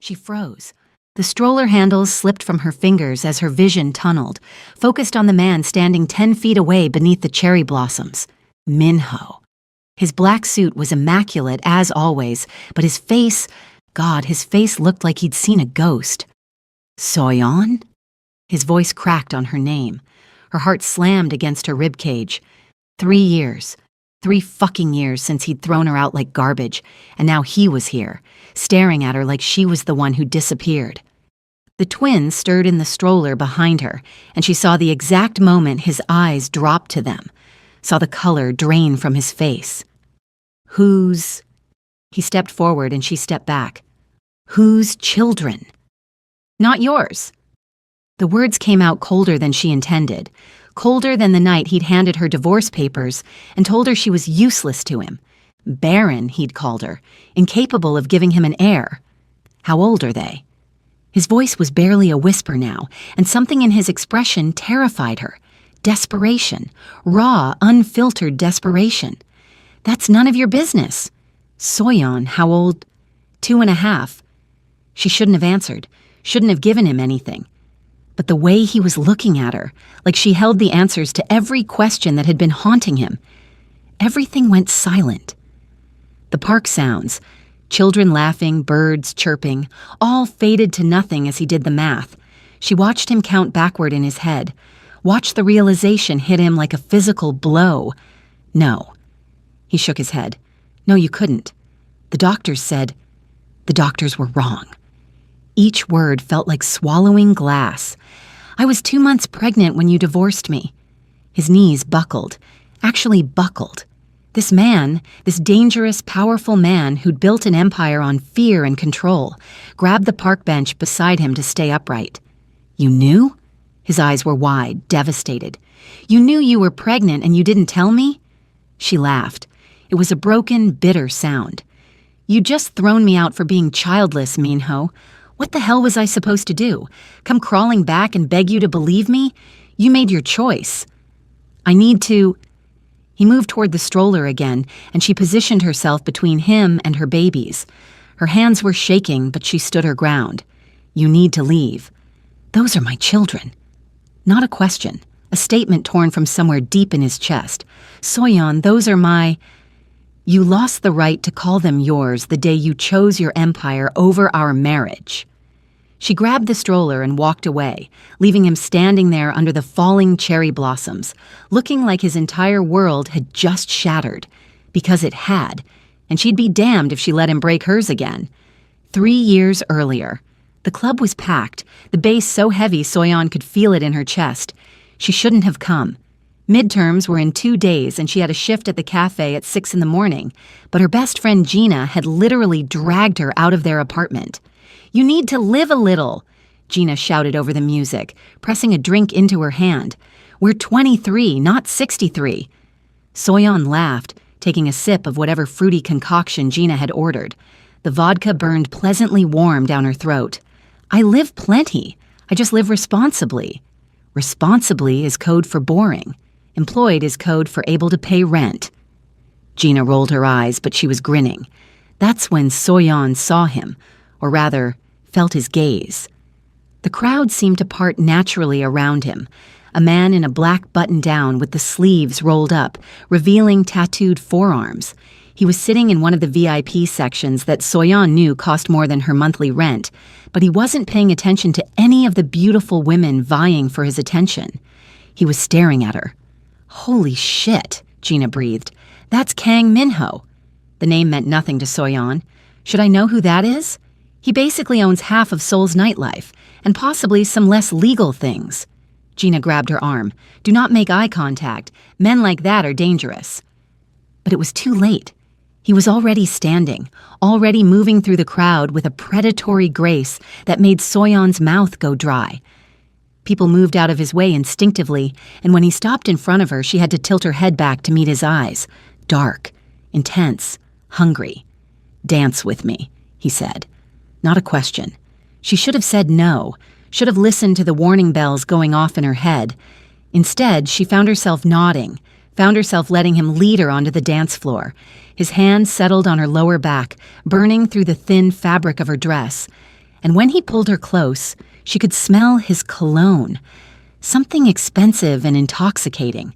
She froze. The stroller handles slipped from her fingers as her vision tunneled, focused on the man standing 10 feet away beneath the cherry blossoms. Minho. His black suit was immaculate as always, but his face, God, his face looked like he'd seen a ghost. Soyeon? His voice cracked on her name. Her heart slammed against her ribcage. 3 years. 3 fucking years since he'd thrown her out like garbage, and now he was here, staring at her like she was the one who disappeared. The twins stirred in the stroller behind her, and she saw the exact moment his eyes dropped to them, saw the color drain from his face. Whose? He stepped forward and she stepped back. Whose children? Not yours. The words came out colder than she intended, colder than the night he'd handed her divorce papers and told her she was useless to him. Barren, he'd called her, incapable of giving him an heir. How old are they? His voice was barely a whisper now, and something in his expression terrified her. Desperation. Raw, unfiltered desperation. That's none of your business. Soyeon, how old? 2.5. She shouldn't have answered, shouldn't have given him anything. But the way he was looking at her, like she held the answers to every question that had been haunting him, everything went silent. The park sounds, children laughing, birds chirping, all faded to nothing as he did the math. She watched him count backward in his head, watched the realization hit him like a physical blow. No. He shook his head. No, you couldn't. The doctors said. The doctors were wrong. Each word felt like swallowing glass. I was 2 months pregnant when you divorced me. His knees buckled, actually buckled. This man, this dangerous, powerful man who'd built an empire on fear and control, grabbed the park bench beside him to stay upright. You knew? His eyes were wide, devastated. You knew you were pregnant and you didn't tell me? She laughed. It was a broken, bitter sound. You'd just thrown me out for being childless, Minho. What the hell was I supposed to do? Come crawling back and beg you to believe me? You made your choice. I need to... He moved toward the stroller again, and she positioned herself between him and her babies. Her hands were shaking, but she stood her ground. You need to leave. Those are my children. Not a question, a statement torn from somewhere deep in his chest. Soyeon, those are my... You lost the right to call them yours the day you chose your empire over our marriage. She grabbed the stroller and walked away, leaving him standing there under the falling cherry blossoms, looking like his entire world had just shattered. Because it had, and she'd be damned if she let him break hers again. 3 years earlier. The club was packed, the bass so heavy Soyeon could feel it in her chest. She shouldn't have come. Midterms were in 2 days and she had a shift at the cafe at 6 in the morning, but her best friend Gina had literally dragged her out of their apartment. You need to live a little, Gina shouted over the music, pressing a drink into her hand. We're 23, not 63. Soyeon laughed, taking a sip of whatever fruity concoction Gina had ordered. The vodka burned pleasantly warm down her throat. I live plenty. I just live responsibly. Responsibly is code for boring. Employed is code for able to pay rent. Gina rolled her eyes, but she was grinning. That's when Soyeon saw him, or rather, felt his gaze. The crowd seemed to part naturally around him, a man in a black button-down with the sleeves rolled up, revealing tattooed forearms. He was sitting in one of the VIP sections that Soyeon knew cost more than her monthly rent, but he wasn't paying attention to any of the beautiful women vying for his attention. He was staring at her. Holy shit, Gina breathed. That's Kang Minho. The name meant nothing to Soyeon. Should I know who that is? He basically owns half of Seoul's nightlife, and possibly some less legal things. Gina grabbed her arm. Do not make eye contact. Men like that are dangerous. But it was too late. He was already standing, already moving through the crowd with a predatory grace that made Soyeon's mouth go dry. People moved out of his way instinctively, and when he stopped in front of her, she had to tilt her head back to meet his eyes. Dark, intense, hungry. Dance with me, he said. Not a question. She should have said no, should have listened to the warning bells going off in her head. Instead, she found herself nodding, found herself letting him lead her onto the dance floor. His hand settled on her lower back, burning through the thin fabric of her dress. And when he pulled her close, she could smell his cologne, something expensive and intoxicating.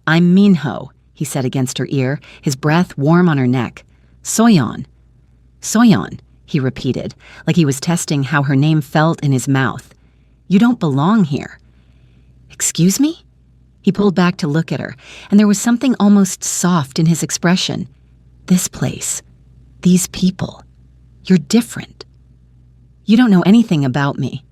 "I'm Minho," he said against her ear, his breath warm on her neck. "Soyeon." "Soyeon," he repeated, like he was testing how her name felt in his mouth. "You don't belong here." "Excuse me?" He pulled back to look at her, and there was something almost soft in his expression. "This place. These people. You're different. You don't know anything about me.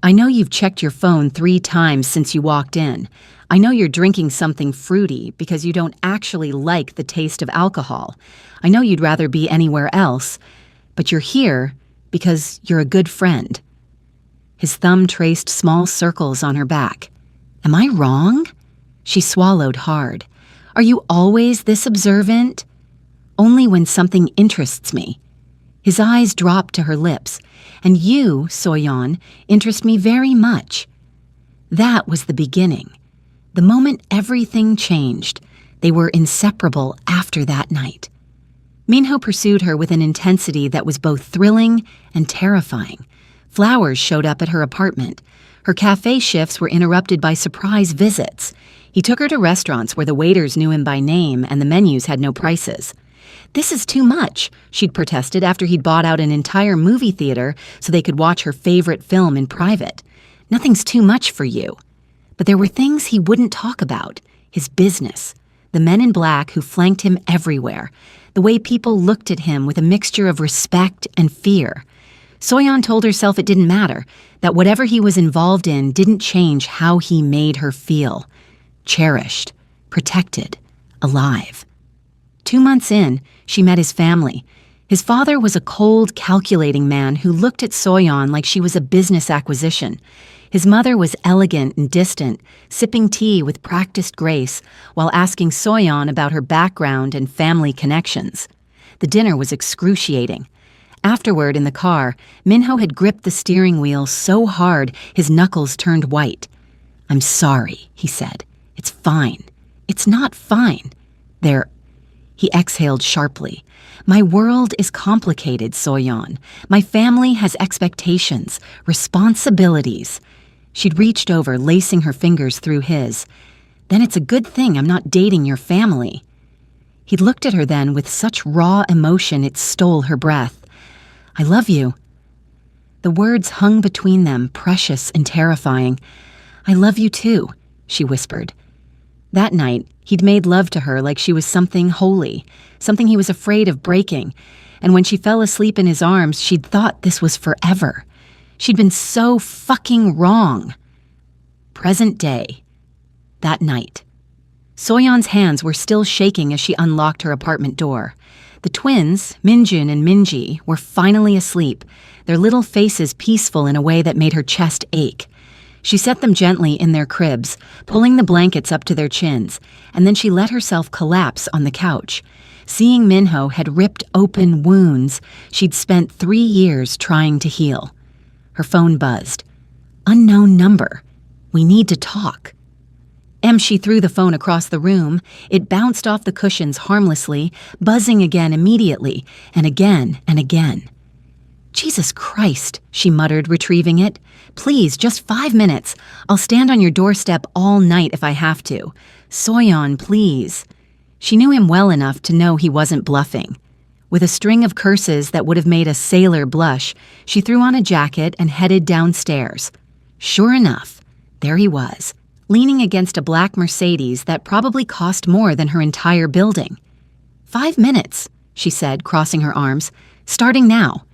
I know you've checked your phone 3 times since you walked in. I know you're drinking something fruity because you don't actually like the taste of alcohol. I know you'd rather be anywhere else, but you're here because you're a good friend." His thumb traced small circles on her back. "Am I wrong?" She swallowed hard. "Are you always this observant?" "Only when something interests me." His eyes dropped to her lips. "And you, Soyeon, interest me very much." That was the beginning. The moment everything changed. They were inseparable after that night. Minho pursued her with an intensity that was both thrilling and terrifying. Flowers showed up at her apartment. Her cafe shifts were interrupted by surprise visits. He took her to restaurants where the waiters knew him by name and the menus had no prices. "This is too much," she'd protested after he'd bought out an entire movie theater so they could watch her favorite film in private. "Nothing's too much for you." But there were things he wouldn't talk about. His business. The men in black who flanked him everywhere. The way people looked at him with a mixture of respect and fear. Soyeon told herself it didn't matter, that whatever he was involved in didn't change how he made her feel. Cherished, protected, alive. 2 months in, she met his family. His father was a cold, calculating man who looked at Soyeon like she was a business acquisition. His mother was elegant and distant, sipping tea with practiced grace while asking Soyeon about her background and family connections. The dinner was excruciating. Afterward, in the car, Minho had gripped the steering wheel so hard his knuckles turned white. "I'm sorry," he said. "It's fine. It's not fine. There..." He exhaled sharply. "My world is complicated, Soyeon. My family has expectations, responsibilities." She'd reached over, lacing her fingers through his. "Then it's a good thing I'm not dating your family." He'd looked at her then with such raw emotion it stole her breath. "I love you." The words hung between them, precious and terrifying. "I love you too," she whispered. That night, he'd made love to her like she was something holy, something he was afraid of breaking, and when she fell asleep in his arms, she'd thought this was forever. She'd been so fucking wrong. Present day. That night. Soyeon's hands were still shaking as she unlocked her apartment door. The twins, Minjun and Minji, were finally asleep, their little faces peaceful in a way that made her chest ache. She set them gently in their cribs, pulling the blankets up to their chins, and then she let herself collapse on the couch. Seeing Minho had ripped open wounds she'd spent 3 years trying to heal. Her phone buzzed. "Unknown number. We need to talk." She threw the phone across the room. It bounced off the cushions harmlessly, buzzing again immediately, and again and again. "Jesus Christ," she muttered, retrieving it. "Please, just 5 minutes. I'll stand on your doorstep all night if I have to. Soyeon, please." She knew him well enough to know he wasn't bluffing. With a string of curses that would have made a sailor blush, she threw on a jacket and headed downstairs. Sure enough, there he was, leaning against a black Mercedes that probably cost more than her entire building. 5 minutes, she said, crossing her arms. "Starting now."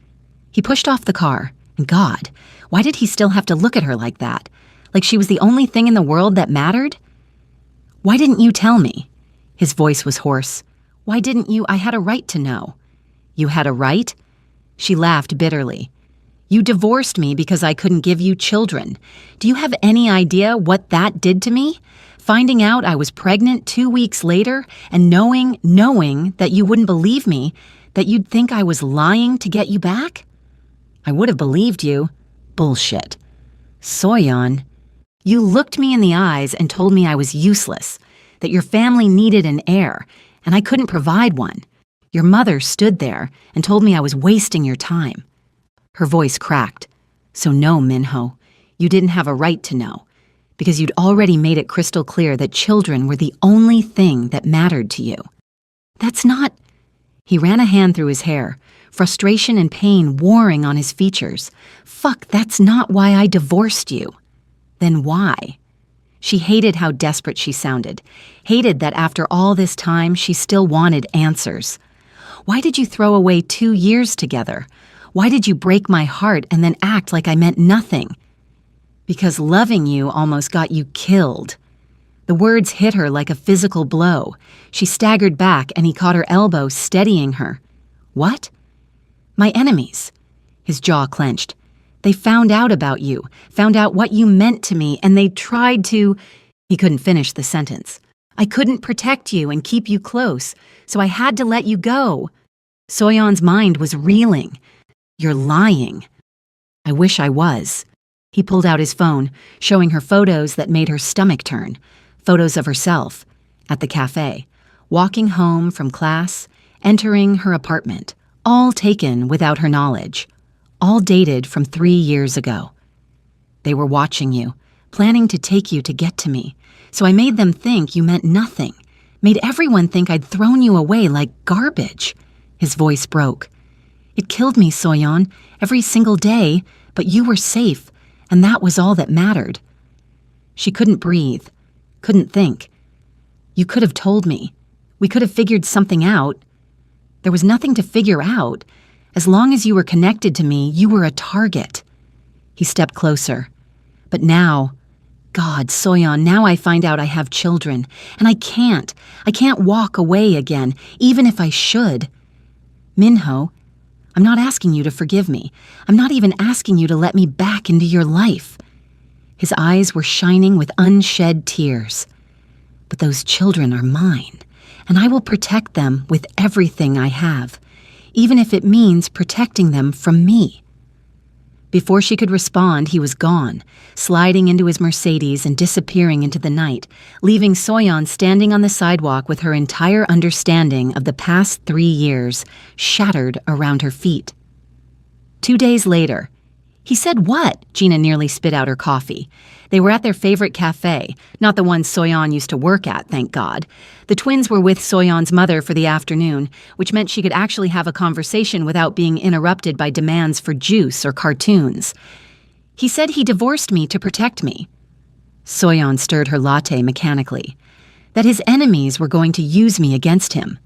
He pushed off the car, and God, why did he still have to look at her like that? Like she was the only thing in the world that mattered? "Why didn't you tell me?" His voice was hoarse. "Why didn't you? I had a right to know." "You had a right?" She laughed bitterly. "You divorced me because I couldn't give you children. Do you have any idea what that did to me? Finding out I was pregnant 2 weeks later and knowing that you wouldn't believe me, that you'd think I was lying to get you back? I would have believed you. Bullshit. Soyeon, you looked me in the eyes and told me I was useless, that your family needed an heir, and I couldn't provide one. Your mother stood there and told me I was wasting your time. Her voice cracked. So no, Minho, you didn't have a right to know, because you'd already made it crystal clear that children were the only thing that mattered to you. That's not... He ran a hand through his hair, frustration and pain warring on his features. Fuck, that's not why I divorced you. Then why? She hated how desperate she sounded, hated that after all this time she still wanted answers. Why did you throw away 2 years together? Why did you break my heart and then act like I meant nothing? Because loving you almost got you killed. The words hit her like a physical blow. She staggered back and he caught her elbow, steadying her. What? My enemies. His jaw clenched. They found out about you, found out what you meant to me, and they tried to... He couldn't finish the sentence. I couldn't protect you and keep you close, so I had to let you go. Soyeon's mind was reeling. You're lying. I wish I was. He pulled out his phone, showing her photos that made her stomach turn. Photos of herself, at the cafe, walking home from class, entering her apartment, all taken without her knowledge, all dated from 3 years ago. They were watching you, planning to take you to get to me, so I made them think you meant nothing, made everyone think I'd thrown you away like garbage. His voice broke. It killed me, Soyeon, every single day, but you were safe, and that was all that mattered. She couldn't breathe, couldn't think. You could have told me. We could have figured something out. There was nothing to figure out. As long as you were connected to me, you were a target. He stepped closer. But now, God, Soyeon, now I find out I have children, and I can't walk away again, even if I should. Minho, I'm not asking you to forgive me. I'm not even asking you to let me back into your life. His eyes were shining with unshed tears. But those children are mine, and I will protect them with everything I have, even if it means protecting them from me. Before she could respond, he was gone, sliding into his Mercedes and disappearing into the night, leaving Soyeon standing on the sidewalk with her entire understanding of the past 3 years shattered around her feet. 2 days later, he said what? Gina nearly spit out her coffee. They were at their favorite cafe, not the one Soyeon used to work at, thank God. The twins were with Soyeon's mother for the afternoon, which meant she could actually have a conversation without being interrupted by demands for juice or cartoons. He said he divorced me to protect me. Soyeon stirred her latte mechanically. That his enemies were going to use me against him.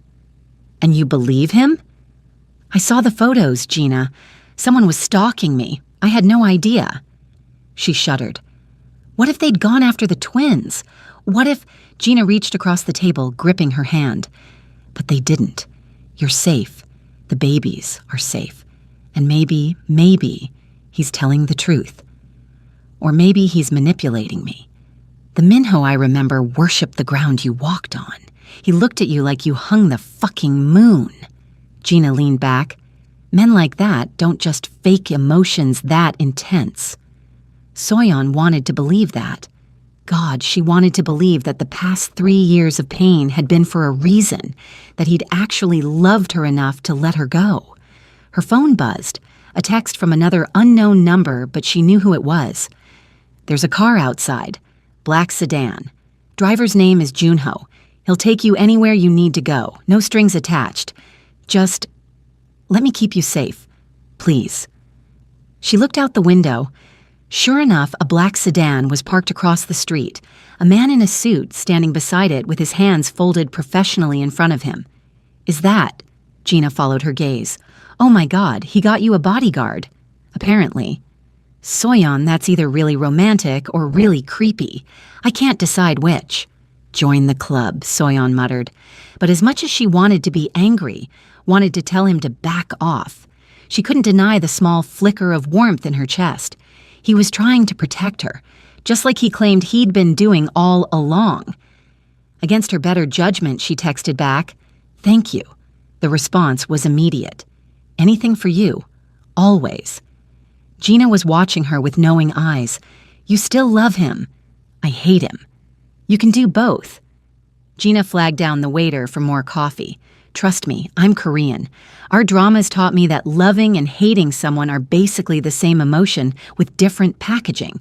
And you believe him? I saw the photos, Gina. Someone was stalking me. I had no idea. She shuddered. What if they'd gone after the twins? What if... Gina reached across the table, gripping her hand. But they didn't. You're safe. The babies are safe. And maybe he's telling the truth. Or maybe he's manipulating me. The Minho I remember worshipped the ground you walked on. He looked at you like you hung the fucking moon. Gina leaned back. Men like that don't just fake emotions that intense. Soyeon wanted to believe that. God, she wanted to believe that the past 3 years of pain had been for a reason, that he'd actually loved her enough to let her go. Her phone buzzed, a text from another unknown number, but she knew who it was. There's a car outside, black sedan. Driver's name is Junho. He'll take you anywhere you need to go, no strings attached. Just... let me keep you safe, please. She looked out the window. Sure enough, a black sedan was parked across the street, a man in a suit standing beside it with his hands folded professionally in front of him. Is that? Gina followed her gaze. Oh my God, he got you a bodyguard. Apparently. Soyeon, that's either really romantic or really creepy. I can't decide which. Join the club, Soyeon muttered. But as much as she wanted to be angry, wanted to tell him to back off, she couldn't deny the small flicker of warmth in her chest. He was trying to protect her, just like he claimed he'd been doing all along. Against her better judgment, she texted back, "Thank you." The response was immediate. "Anything for you. Always." Gina was watching her with knowing eyes. "You still love him." "I hate him." "You can do both." Gina flagged down the waiter for more coffee. Trust me, I'm Korean. Our dramas taught me that loving and hating someone are basically the same emotion with different packaging.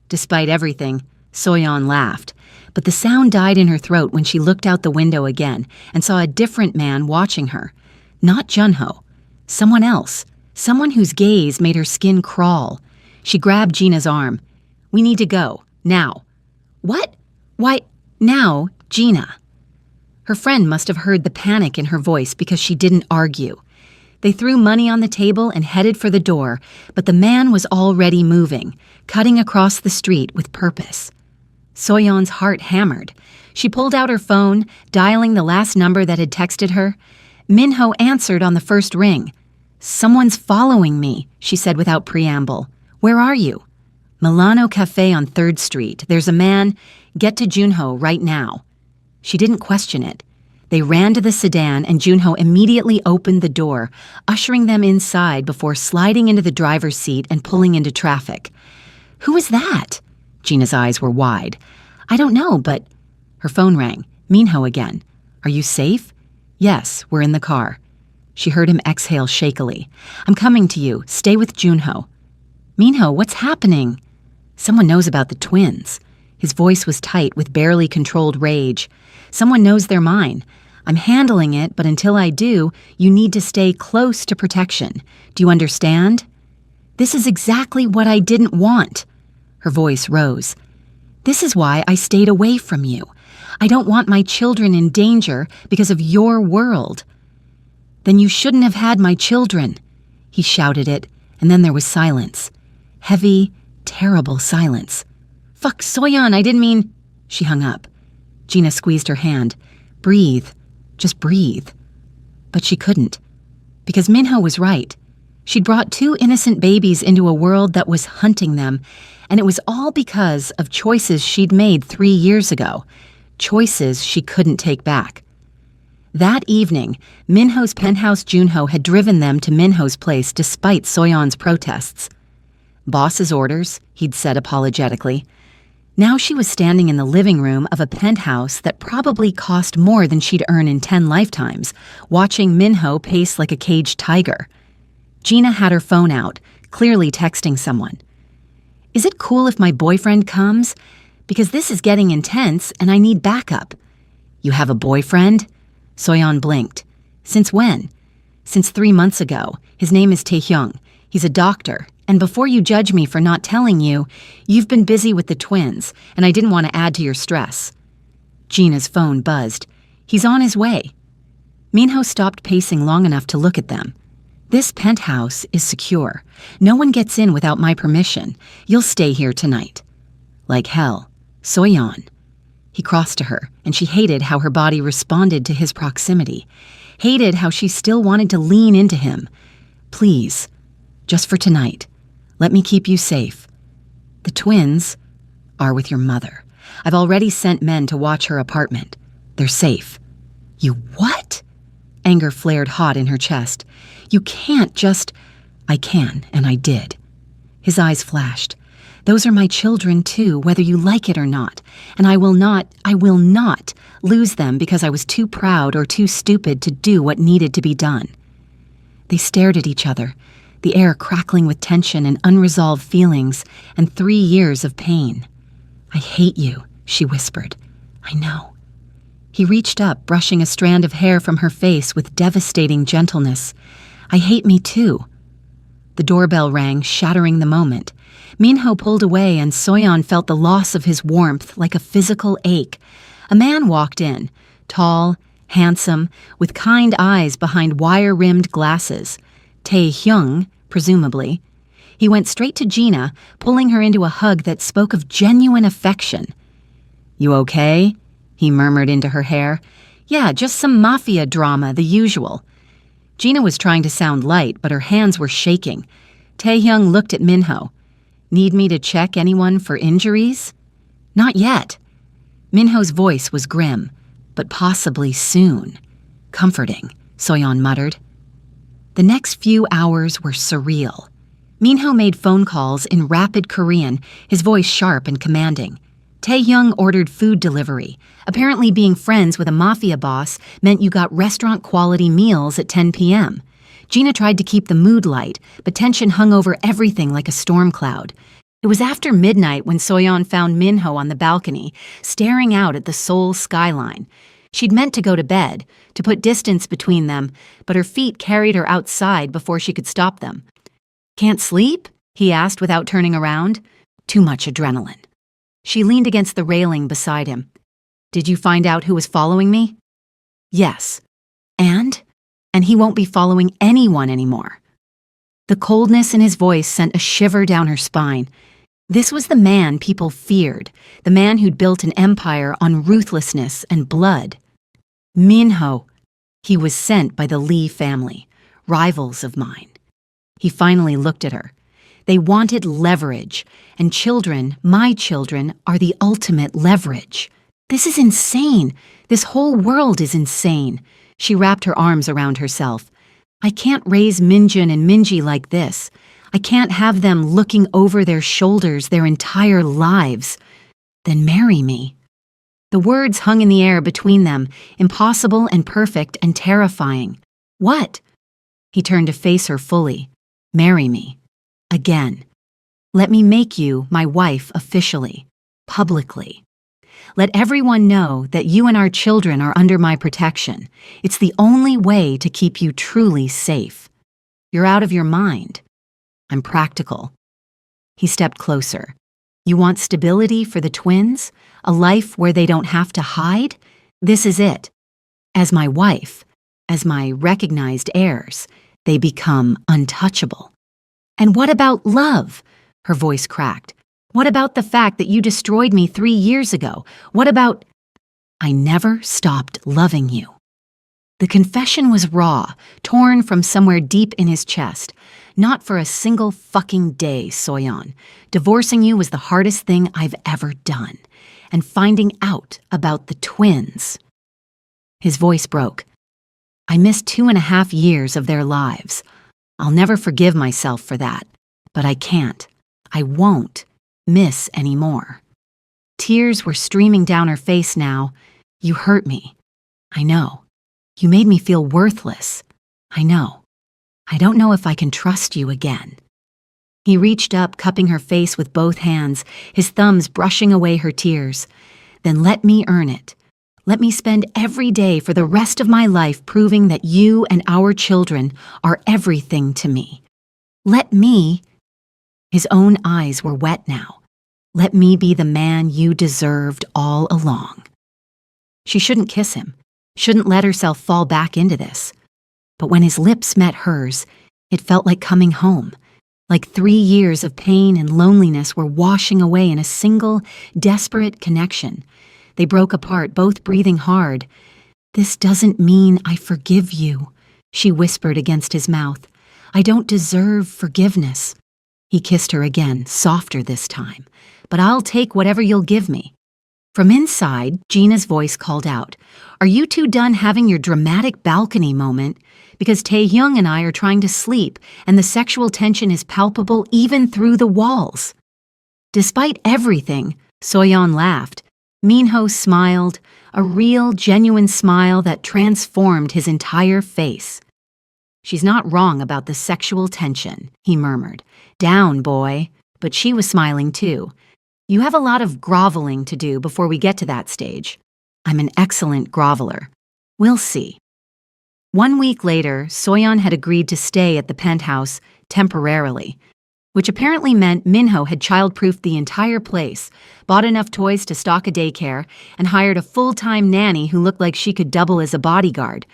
Despite everything, Soyeon laughed, but the sound died in her throat when she looked out the window again and saw a different man watching her. Not Junho. Someone else. Someone whose gaze made her skin crawl. She grabbed Gina's arm. "We need to go. Now." "What? Why, now, Gina?" Her friend must have heard the panic in her voice because she didn't argue. They threw money on the table and headed for the door, but the man was already moving, cutting across the street with purpose. Soyeon's heart hammered. She pulled out her phone, dialing the last number that had texted her. Minho answered on the first ring. "Someone's following me," she said without preamble. "Where are you?" "Milano Cafe on 3rd Street. There's a man. Get to Junho right now." She didn't question it. They ran to the sedan and Junho immediately opened the door, ushering them inside before sliding into the driver's seat and pulling into traffic. "Who is that?" Gina's eyes were wide. "I don't know, but—" Her phone rang. Minho again. "Are you safe?" "Yes, we're in the car." She heard him exhale shakily. "I'm coming to you. Stay with Junho." "Minho, what's happening?" "Someone knows about the twins." His voice was tight with barely controlled rage. "Someone knows they're mine. I'm handling it, but until I do, you need to stay close to protection. Do you understand?" "This is exactly what I didn't want." Her voice rose. "This is why I stayed away from you. I don't want my children in danger because of your world." "Then you shouldn't have had my children." He shouted it, and then there was silence. Heavy, terrible silence. "Fuck, Soyeon, I didn't mean—" She hung up. Gina squeezed her hand. "Breathe. Just breathe." But she couldn't. Because Minho was right. She'd brought 2 innocent babies into a world that was hunting them, and it was all because of choices she'd made 3 years ago. Choices she couldn't take back. That evening, Minho's penthouse Junho had driven them to Minho's place despite Soyeon's protests. "Boss's orders," he'd said apologetically. Now she was standing in the living room of a penthouse that probably cost more than she'd earn in 10 lifetimes, watching Minho pace like a caged tiger. Gina had her phone out, clearly texting someone. "Is it cool if my boyfriend comes? Because this is getting intense and I need backup." "You have a boyfriend?" Soyeon blinked. "Since when?" "Since 3 months ago. His name is Taehyung. He's a doctor. And before you judge me for not telling you, you've been busy with the twins, and I didn't want to add to your stress." Gina's phone buzzed. "He's on his way." Minho stopped pacing long enough to look at them. "This penthouse is secure. No one gets in without my permission. You'll stay here tonight." "Like hell. Soyeon." He crossed to her, and she hated how her body responded to his proximity. Hated how she still wanted to lean into him. "Please, just for tonight. Let me keep you safe. The twins are with your mother. I've already sent men to watch her apartment. They're safe." "You what?" Anger flared hot in her chest. "You can't just—" "I can, and I did." His eyes flashed. "Those are my children too, whether you like it or not. And I will not lose them because I was too proud or too stupid to do what needed to be done." They stared at each other, the air crackling with tension and unresolved feelings and 3 years of pain. "I hate you," she whispered. "I know." He reached up, brushing a strand of hair from her face with devastating gentleness. "I hate me too." The doorbell rang, shattering the moment. Minho pulled away and Soyeon felt the loss of his warmth like a physical ache. A man walked in, tall, handsome, with kind eyes behind wire-rimmed glasses. Taehyung, presumably. He went straight to Gina, pulling her into a hug that spoke of genuine affection. "You okay?" he murmured into her hair. "Yeah, just some Mafia drama, the usual." Gina was trying to sound light, but her hands were shaking. Taehyung looked at Minho. "Need me to check anyone for injuries?" "Not yet." Minho's voice was grim, but possibly soon. "Comforting," Soyeon muttered. The next few hours were surreal. Minho made phone calls in rapid Korean, his voice sharp and commanding. Taehyung ordered food delivery. Apparently being friends with a Mafia boss meant you got restaurant-quality meals at 10 p.m. Gina tried to keep the mood light, but tension hung over everything like a storm cloud. It was after midnight when Soyeon found Minho on the balcony, staring out at the Seoul skyline. She'd meant to go to bed, to put distance between them, but her feet carried her outside before she could stop them. "Can't sleep?" he asked without turning around. Too much adrenaline. She leaned against the railing beside him. "Did you find out who was following me?" "Yes." And he won't be following anyone anymore. The coldness in his voice sent a shiver down her spine. This was the man people feared, the man who'd built an empire on ruthlessness and blood. Minho. He was sent by the Lee family, rivals of mine. He finally looked at her. They wanted leverage, and children, my children, are the ultimate leverage. This is insane. This whole world is insane. She wrapped her arms around herself. I can't raise Minjun and Minji like this. I can't have them looking over their shoulders their entire lives. Then marry me. The words hung in the air between them, impossible and perfect and terrifying. What? He turned to face her fully. Marry me. Again. Let me make you my wife officially, publicly. Let everyone know that you and our children are under my protection. It's the only way to keep you truly safe. You're out of your mind. I'm practical. He stepped closer. You want stability for the twins? A life where they don't have to hide? This is it. As my wife, as my recognized heirs, they become untouchable. And what about love? Her voice cracked. What about the fact that you destroyed me 3 years ago? What about... I never stopped loving you. The confession was raw, torn from somewhere deep in his chest. Not for a single fucking day, Soyeon. Divorcing you was the hardest thing I've ever done. And finding out about the twins. His voice broke. I missed 2.5 years of their lives. I'll never forgive myself for that. But I can't. I won't miss anymore. Tears were streaming down her face now. You hurt me. I know. You made me feel worthless. I know. I don't know if I can trust you again. He reached up, cupping her face with both hands, his thumbs brushing away her tears. Then let me earn it. Let me spend every day for the rest of my life proving that you and our children are everything to me. Let me... His own eyes were wet now. Let me be the man you deserved all along. She shouldn't kiss him, shouldn't let herself fall back into this. But when his lips met hers, it felt like coming home, like 3 years of pain and loneliness were washing away in a single, desperate connection. They broke apart, both breathing hard. This doesn't mean I forgive you, she whispered against his mouth. I don't deserve forgiveness. He kissed her again, softer this time. But I'll take whatever you'll give me. From inside, Gina's voice called out, Are you two done having your dramatic balcony moment? Because Taehyung and I are trying to sleep, and the sexual tension is palpable even through the walls. Despite everything, Soyeon laughed. Minho smiled, a real, genuine smile that transformed his entire face. She's not wrong about the sexual tension, he murmured. Down, boy. But she was smiling too. You have a lot of groveling to do before we get to that stage. I'm an excellent groveler. We'll see. 1 week later, Soyeon had agreed to stay at the penthouse temporarily, which apparently meant Minho had child-proofed the entire place, bought enough toys to stock a daycare, and hired a full-time nanny who looked like she could double as a bodyguard.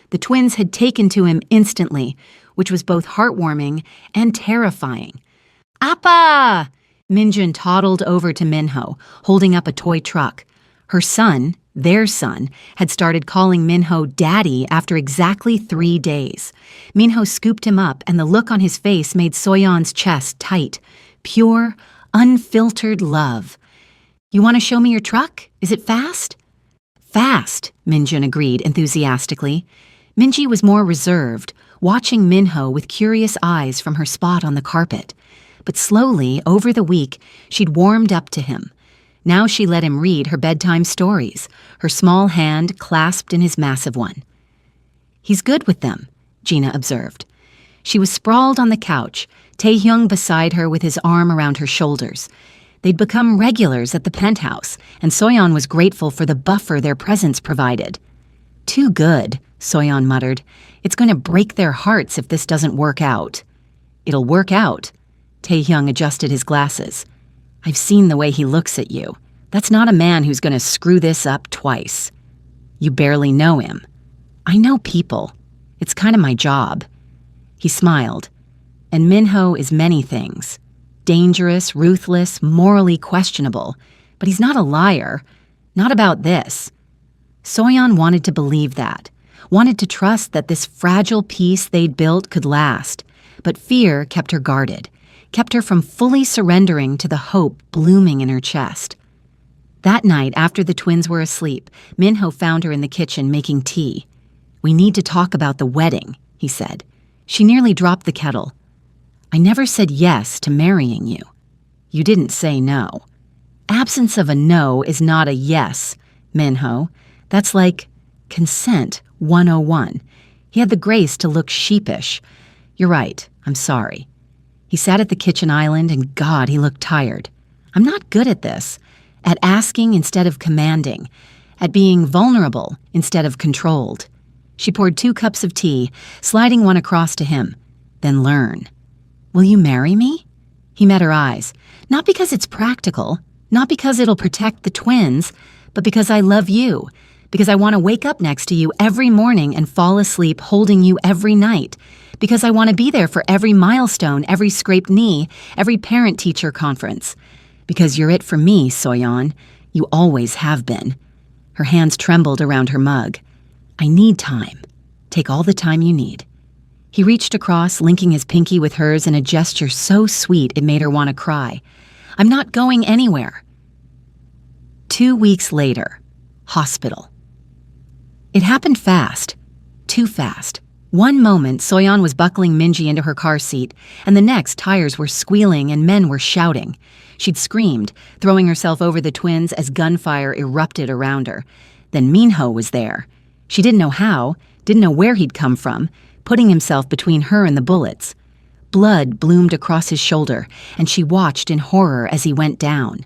The twins had taken to him instantly, which was both heartwarming and terrifying. Appa! Minjun toddled over to Minho, holding up a toy truck. Her son, their son, had started calling Minho Daddy after exactly 3 days. Minho scooped him up, and the look on his face made Soyeon's chest tight. Pure, unfiltered love. You want to show me your truck? Is it fast? Fast, Minjun agreed enthusiastically. Minji was more reserved, watching Minho with curious eyes from her spot on the carpet. But slowly, over the week, she'd warmed up to him. Now she let him read her bedtime stories, her small hand clasped in his massive one. "He's good with them," Gina observed. She was sprawled on the couch, Taehyung beside her with his arm around her shoulders. They'd become regulars at the penthouse, and Soyeon was grateful for the buffer their presence provided. "Too good," Soyeon muttered. "It's going to break their hearts if this doesn't work out." "It'll work out." Taehyung adjusted his glasses. "I've seen the way he looks at you. That's not a man who's going to screw this up twice." "You barely know him." "I know people. It's kind of my job." He smiled. "And Minho is many things. Dangerous, ruthless, morally questionable. But he's not a liar. Not about this." Soyeon wanted to believe that, wanted to trust that this fragile peace they'd built could last. But fear kept her guarded, kept her from fully surrendering to the hope blooming in her chest. That night, after the twins were asleep, Minho found her in the kitchen making tea. "We need to talk about the wedding," he said. She nearly dropped the kettle. "I never said yes to marrying you." "You didn't say no." "Absence of a no is not a yes, Minho. That's like consent 101. He had the grace to look sheepish. "You're right. I'm sorry." He sat at the kitchen island, and God, he looked tired. "I'm not good at this. At asking instead of commanding. At being vulnerable instead of controlled." She poured 2 cups of tea, sliding one across to him. "Then learn." "Will you marry me?" He met her eyes. "Not because it's practical, not because it'll protect the twins, but because I love you, because I want to wake up next to you every morning and fall asleep holding you every night, because I want to be there for every milestone, every scraped knee, every parent-teacher conference. Because you're it for me, Soyeon. You always have been." Her hands trembled around her mug. "I need time. Take all the time you need." He reached across, linking his pinky with hers in a gesture so sweet it made her want to cry. "I'm not going anywhere." 2 weeks later, hospital. It happened fast. Too fast. One moment, Soyeon was buckling Minji into her car seat, and the next, tires were squealing and men were shouting. She'd screamed, throwing herself over the twins as gunfire erupted around her. Then Minho was there. She didn't know how, didn't know where he'd come from, putting himself between her and the bullets. Blood bloomed across his shoulder, and she watched in horror as he went down.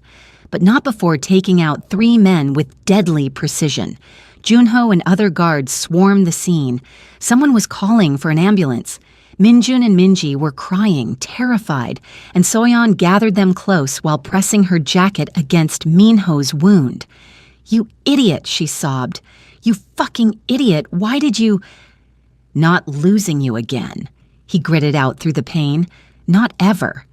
But not before taking out 3 men with deadly precision. Junho and other guards swarmed the scene. Someone was calling for an ambulance. Minjun and Minji were crying, terrified, and Soyeon gathered them close while pressing her jacket against Minho's wound. "You idiot," she sobbed. "You fucking idiot, why did you—" "Not losing you again," he gritted out through the pain. "Not ever."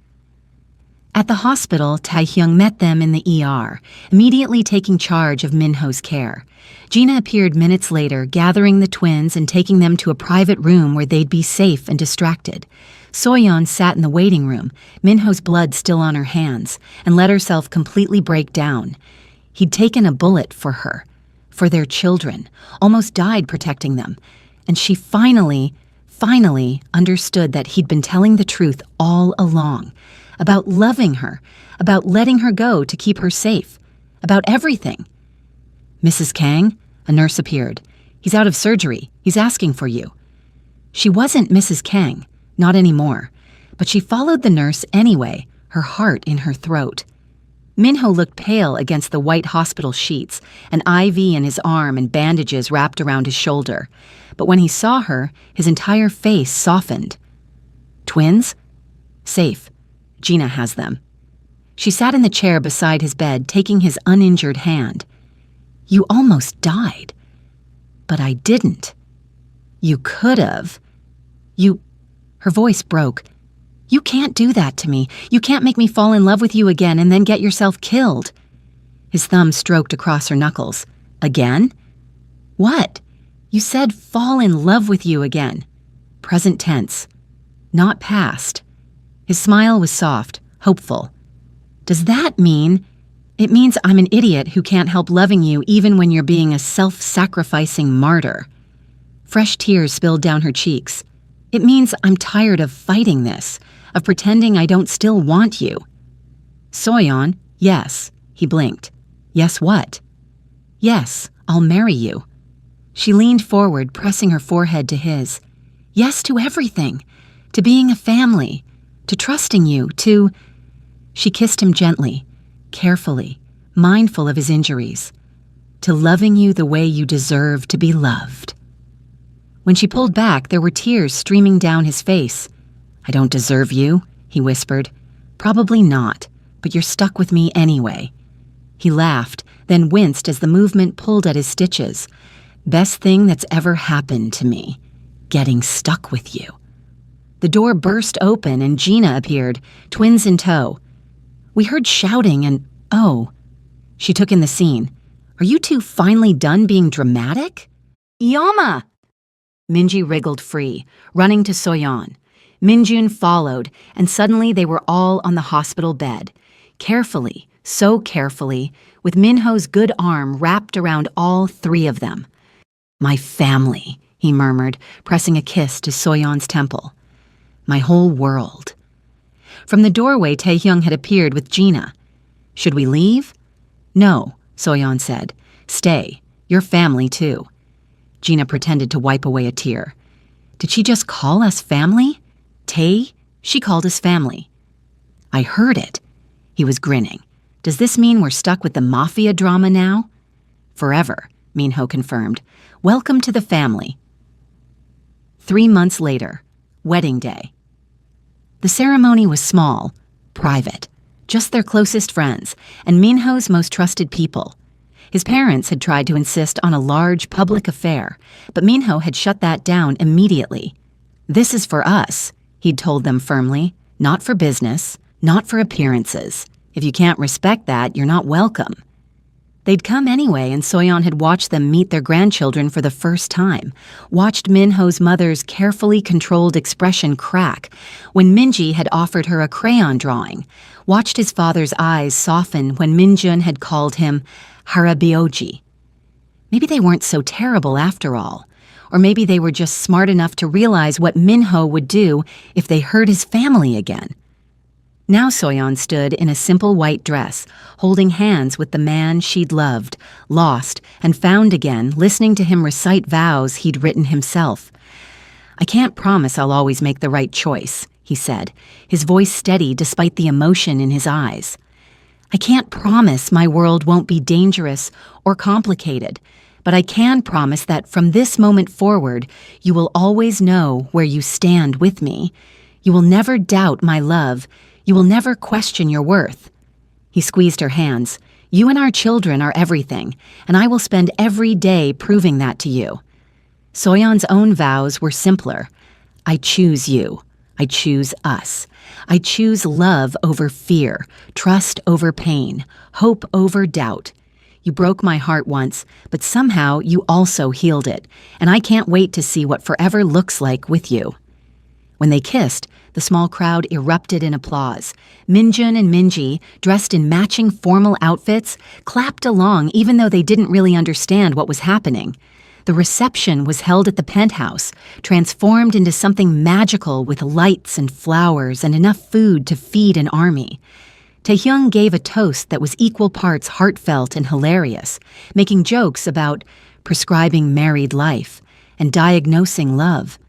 At the hospital, Taehyung met them in the ER, immediately taking charge of Minho's care. Gina appeared minutes later, gathering the twins and taking them to a private room where they'd be safe and distracted. Soyeon sat in the waiting room, Minho's blood still on her hands, and let herself completely break down. He'd taken a bullet for her, for their children, almost died protecting them. And she finally understood that he'd been telling the truth all along. About loving her, about letting her go to keep her safe, about everything. "Mrs. Kang?" A nurse appeared. "He's out of surgery. He's asking for you." She wasn't Mrs. Kang, not anymore. But she followed the nurse anyway, her heart in her throat. Minho looked pale against the white hospital sheets, an IV in his arm and bandages wrapped around his shoulder. But when he saw her, his entire face softened. "Twins?" "Safe. Gina has them." She sat in the chair beside his bed, taking his uninjured hand. "You almost died." "But I didn't." "You could have. Her voice broke. "You can't do that to me. You can't make me fall in love with you again and then get yourself killed." His thumb stroked across her knuckles. "Again?" "What? You said fall in love with you again." Present tense. Not past. His smile was soft, hopeful. "Does that mean—" "It means I'm an idiot who can't help loving you even when you're being a self-sacrificing martyr." Fresh tears spilled down her cheeks. "It means I'm tired of fighting this, of pretending I don't still want you." "Soyeon, yes," he blinked. Yes, what? Yes, I'll marry you. She leaned forward, pressing her forehead to his. Yes to everything. To being a family. To trusting you. To... She kissed him gently, carefully, mindful of his injuries. To loving you the way you deserve to be loved. When she pulled back, there were tears streaming down his face. I don't deserve you, he whispered. Probably not, but you're stuck with me anyway. He laughed, then winced as the movement pulled at his stitches. Best thing that's ever happened to me. Getting stuck with you. The door burst open and Gina appeared, twins in tow. We heard shouting and, oh. She took in the scene. Are you two finally done being dramatic? Yama! Minji wriggled free, running to Soyeon. Minjun followed, and suddenly they were all on the hospital bed. Carefully, so carefully, with Minho's good arm wrapped around all three of them. My family, he murmured, pressing a kiss to Soyeon's temple. My whole world. From the doorway, Taehyung had appeared with Gina. Should we leave? No, Soyeon said. Stay. Your family, too. Gina pretended to wipe away a tear. Did she just call us family? Tae? She called us family. I heard it. He was grinning. Does this mean we're stuck with the Mafia drama now? Forever, Minho confirmed. Welcome to the family. 3 months later, wedding day. The ceremony was small, private, just their closest friends, and Minho's most trusted people. His parents had tried to insist on a large public affair, but Minho had shut that down immediately. This is for us, he'd told them firmly, not for business, not for appearances. If you can't respect that, you're not welcome. They'd come anyway, and Soyeon had watched them meet their grandchildren for the first time, watched Minho's mother's carefully controlled expression crack when Minji had offered her a crayon drawing, watched his father's eyes soften when Minjun had called him Harabioji. Maybe they weren't so terrible after all, or maybe they were just smart enough to realize what Minho would do if they heard his family again. Now Soyeon stood in a simple white dress, holding hands with the man she'd loved, lost, and found again, listening to him recite vows he'd written himself. I can't promise I'll always make the right choice, he said, his voice steady despite the emotion in his eyes. I can't promise my world won't be dangerous or complicated, but I can promise that from this moment forward, you will always know where you stand with me. You will never doubt my love. You will never question your worth. He squeezed her hands. You and our children are everything, and I will spend every day proving that to you. Soyeon's own vows were simpler. I choose you. I choose us. I choose love over fear, trust over pain, hope over doubt. You broke my heart once, but somehow you also healed it, and I can't wait to see what forever looks like with you. When they kissed, the small crowd erupted in applause. Minjun and Minji, dressed in matching formal outfits, clapped along even though they didn't really understand what was happening. The reception was held at the penthouse, transformed into something magical with lights and flowers and enough food to feed an army. Taehyung gave a toast that was equal parts heartfelt and hilarious, making jokes about prescribing married life and diagnosing love.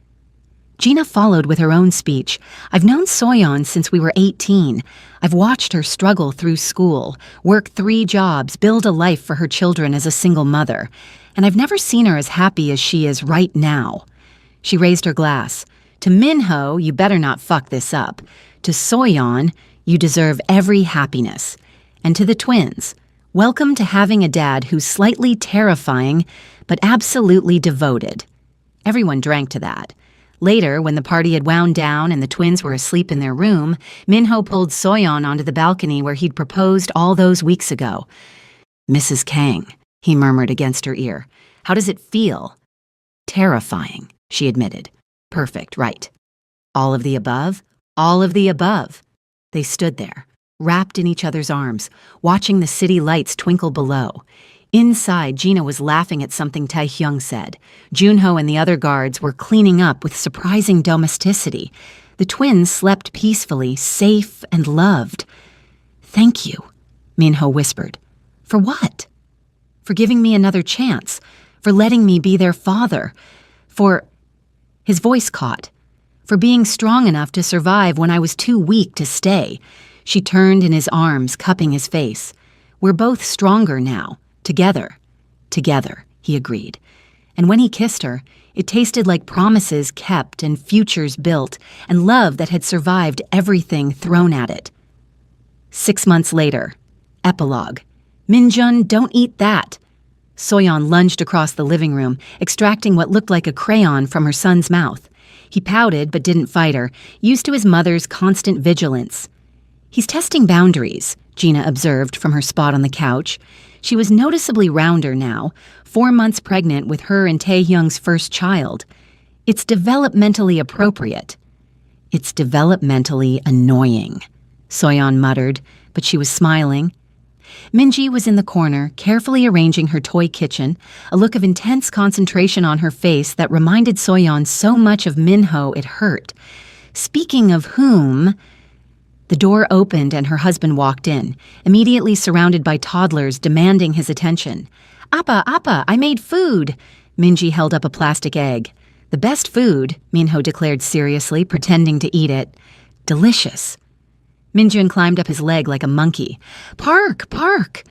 Gina followed with her own speech. I've known Soyeon since we were 18. I've watched her struggle through school, work 3 jobs, build a life for her children as a single mother, and I've never seen her as happy as she is right now. She raised her glass. To Minho, you better not fuck this up. To Soyeon, you deserve every happiness. And to the twins, welcome to having a dad who's slightly terrifying, but absolutely devoted. Everyone drank to that. Later, when the party had wound down and the twins were asleep in their room, Minho pulled Soyeon onto the balcony where he'd proposed all those weeks ago. Mrs. Kang, he murmured against her ear. How does it feel? Terrifying, she admitted. Perfect, right. All of the above? All of the above. They stood there, wrapped in each other's arms, watching the city lights twinkle below. Inside, Gina was laughing at something Taehyung said. Junho and the other guards were cleaning up with surprising domesticity. The twins slept peacefully, safe and loved. Thank you, Minho whispered. For what? For giving me another chance, for letting me be their father, for... His voice caught. For being strong enough to survive when I was too weak to stay. She turned in his arms, cupping his face. We're both stronger now. Together. Together, he agreed. And when he kissed her, it tasted like promises kept and futures built, and love that had survived everything thrown at it. 6 months later. Epilogue. Minjun, don't eat that. Soyeon lunged across the living room, extracting what looked like a crayon from her son's mouth. He pouted but didn't fight her, used to his mother's constant vigilance. He's testing boundaries, Gina observed from her spot on the couch. She was noticeably rounder now, 4 months pregnant with her and Taehyung's first child. It's developmentally appropriate. It's developmentally annoying, Soyeon muttered, but she was smiling. Minji was in the corner, carefully arranging her toy kitchen, a look of intense concentration on her face that reminded Soyeon so much of Minho it hurt. Speaking of whom... The door opened and her husband walked in, immediately surrounded by toddlers demanding his attention. Appa, Appa, I made food! Minji held up a plastic egg. The best food, Minho declared seriously, pretending to eat it. Delicious. Minjun climbed up his leg like a monkey. Park, park!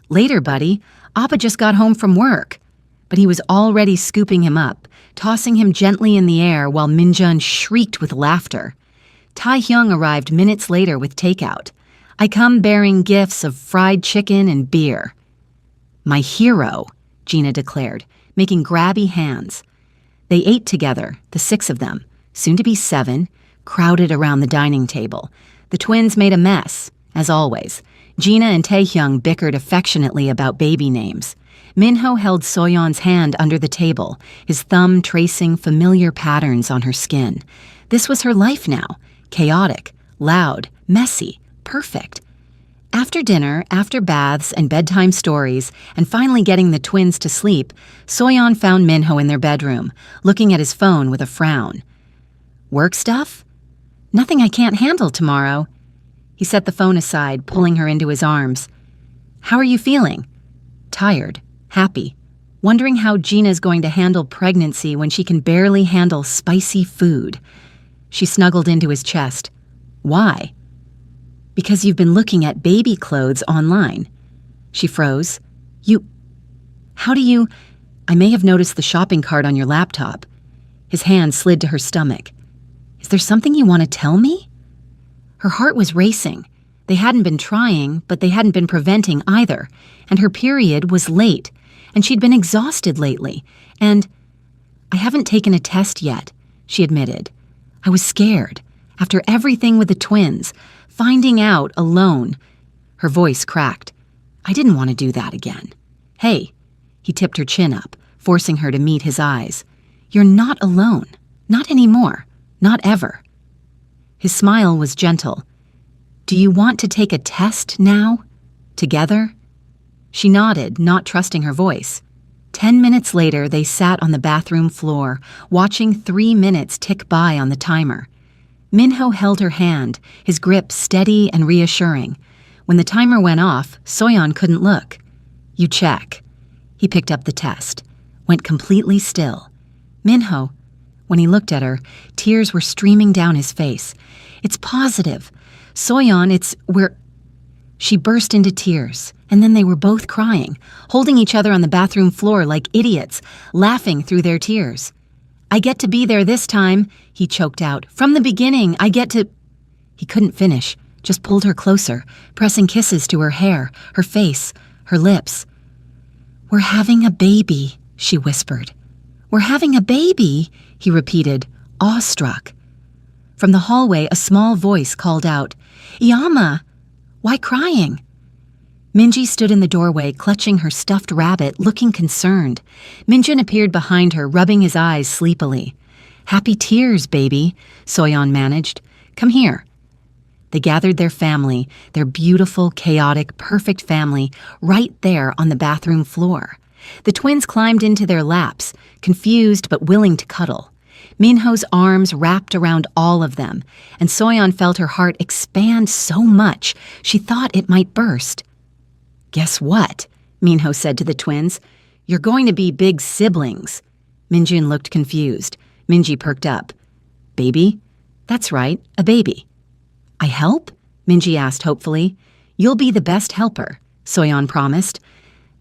Later, buddy. Appa just got home from work. But he was already scooping him up, tossing him gently in the air while Minjun shrieked with laughter. Taehyung arrived minutes later with takeout. I come bearing gifts of fried chicken and beer. My hero, Gina declared, making grabby hands. They ate together, the 6 of them, soon to be 7, crowded around the dining table. The twins made a mess, as always. Gina and Taehyung bickered affectionately about baby names. Minho held Soyeon's hand under the table, his thumb tracing familiar patterns on her skin. This was her life now. Chaotic, loud, messy, perfect. After dinner, after baths and bedtime stories, and finally getting the twins to sleep, Soyeon found Minho in their bedroom, looking at his phone with a frown. Work stuff? Nothing I can't handle tomorrow. He set the phone aside, pulling her into his arms. How are you feeling? Tired, happy, wondering how Gina's going to handle pregnancy when she can barely handle spicy food. She snuggled into his chest. Why? Because you've been looking at baby clothes online. She froze. How do you... I may have noticed the shopping cart on your laptop. His hand slid to her stomach. Is there something you want to tell me? Her heart was racing. They hadn't been trying, but they hadn't been preventing either. And her period was late. And she'd been exhausted lately. And I haven't taken a test yet, she admitted. I was scared. After everything with the twins, finding out alone. Her voice cracked. I didn't want to do that again. Hey, he tipped her chin up, forcing her to meet his eyes. You're not alone. Not anymore. Not ever. His smile was gentle. Do you want to take a test now? Together? She nodded, not trusting her voice. 10 minutes later, they sat on the bathroom floor, watching 3 minutes tick by on the timer. Minho held her hand, his grip steady and reassuring. When the timer went off, Soyeon couldn't look. You check. He picked up the test, went completely still. Minho. When he looked at her, tears were streaming down his face. It's positive. Soyeon, we're... She burst into tears, and then they were both crying, holding each other on the bathroom floor like idiots, laughing through their tears. I get to be there this time, he choked out. From the beginning, I get to... He couldn't finish, just pulled her closer, pressing kisses to her hair, her face, her lips. We're having a baby, she whispered. We're having a baby, he repeated, awestruck. From the hallway, a small voice called out, Yama! Why crying? Minji stood in the doorway, clutching her stuffed rabbit, looking concerned. Minjun appeared behind her, rubbing his eyes sleepily. Happy tears, baby, Soyeon managed. Come here. They gathered their family, their beautiful, chaotic, perfect family, right there on the bathroom floor. The twins climbed into their laps, confused but willing to cuddle. Minho's arms wrapped around all of them, and Soyeon felt her heart expand so much she thought it might burst. Guess what? Minho said to the twins. You're going to be big siblings. Minjun looked confused. Minji perked up. Baby? That's right, a baby. I help? Minji asked hopefully. You'll be the best helper, Soyeon promised.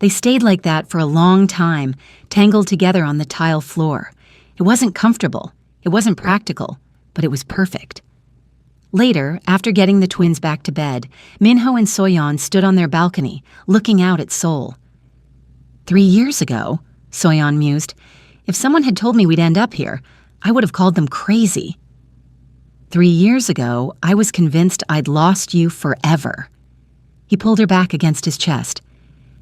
They stayed like that for a long time, tangled together on the tile floor. It wasn't comfortable, it wasn't practical, but it was perfect. Later, after getting the twins back to bed, Minho and Soyeon stood on their balcony, looking out at Seoul. 3 years ago, Soyeon mused, if someone had told me we'd end up here, I would have called them crazy. 3 years ago, I was convinced I'd lost you forever. He pulled her back against his chest.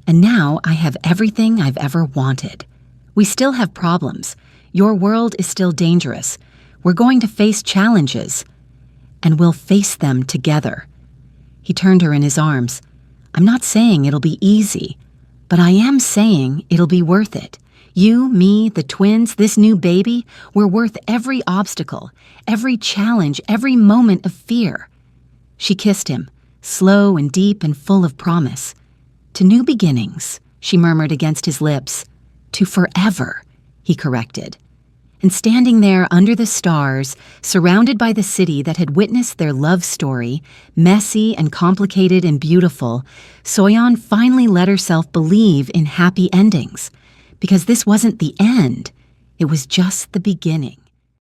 And now I have everything I've ever wanted. We still have problems. Your world is still dangerous. We're going to face challenges. And we'll face them together. He turned her in his arms. I'm not saying it'll be easy, but I am saying it'll be worth it. You, me, the twins, this new baby, we're worth every obstacle, every challenge, every moment of fear. She kissed him, slow and deep and full of promise. To new beginnings, she murmured against his lips. To forever, he corrected. And standing there under the stars, surrounded by the city that had witnessed their love story, messy and complicated and beautiful, Soyeon finally let herself believe in happy endings. Because this wasn't the end, it was just the beginning.